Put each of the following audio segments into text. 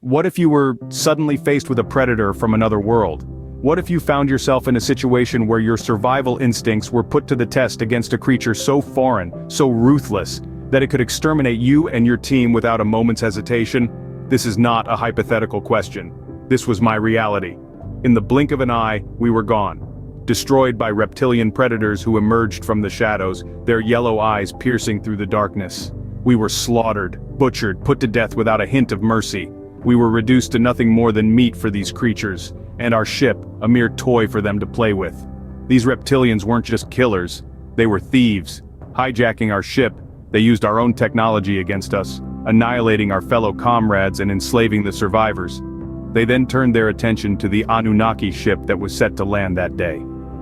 What if you were suddenly faced with a predator from another world? What if you found yourself in a situation where your survival instincts were put to the test against a creature so foreign, so ruthless, that it could exterminate you and your team without a moment's hesitation? This is not a hypothetical question. This was my reality. In the blink of an eye, we were gone. Destroyed by reptilian predators who emerged from the shadows, their yellow eyes piercing through the darkness. We were slaughtered, butchered, put to death without a hint of mercy. We were reduced to nothing more than meat for these creatures, and our ship, a mere toy for them to play with. These reptilians weren't just killers, they were thieves. Hijacking our ship, they used our own technology against us, annihilating our fellow comrades and enslaving the survivors. They then turned their attention to the Anunnaki ship that was set to land that day.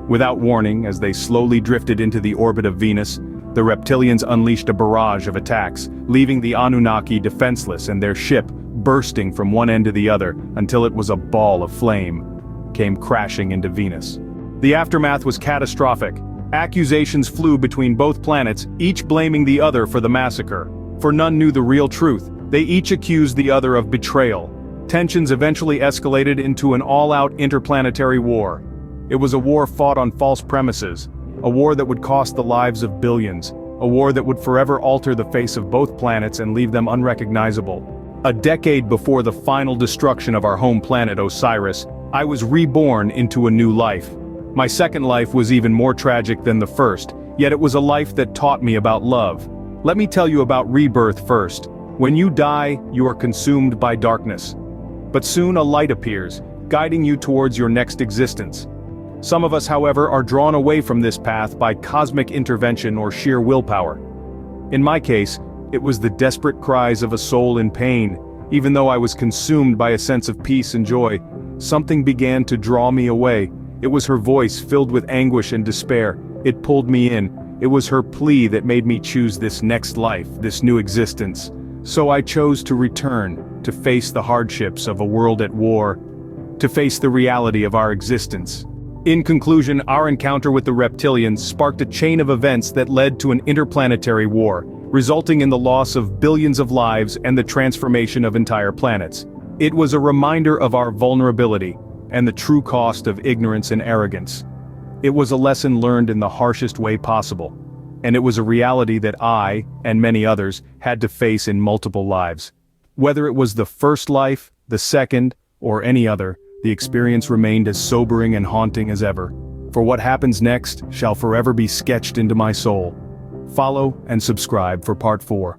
Without warning, as they slowly drifted into the orbit of Venus, the reptilians unleashed a barrage of attacks, leaving the Anunnaki defenseless and their ship bursting from one end to the other until it was a ball of flame, came crashing into Venus. The aftermath was catastrophic. Accusations flew between both planets, each blaming the other for the massacre. For none knew the real truth, they each accused the other of betrayal. Tensions eventually escalated into an all-out interplanetary war. It was a war fought on false premises, a war that would cost the lives of billions, a war that would forever alter the face of both planets and leave them unrecognizable. A decade before the final destruction of our home planet Osiris, I was reborn into a new life. My second life was even more tragic than the first, yet it was a life that taught me about love. Let me tell you about rebirth first. When you die, you are consumed by darkness. But soon a light appears, guiding you towards your next existence. Some of us, however, are drawn away from this path by cosmic intervention or sheer willpower. In my case, it was the desperate cries of a soul in pain. Even though I was consumed by a sense of peace and joy, something began to draw me away. It was her voice filled with anguish and despair. It pulled me in. It was her plea that made me choose this next life, this new existence. So I chose to return, to face the hardships of a world at war, to face the reality of our existence. In conclusion, our encounter with the reptilians sparked a chain of events that led to an interplanetary war, resulting in the loss of billions of lives and the transformation of entire planets. It was a reminder of our vulnerability, and the true cost of ignorance and arrogance. It was a lesson learned in the harshest way possible, and it was a reality that I, and many others, had to face in multiple lives. Whether it was the first life, the second, or any other, the experience remained as sobering and haunting as ever. For what happens next shall forever be sketched into my soul. Follow and subscribe for part 4.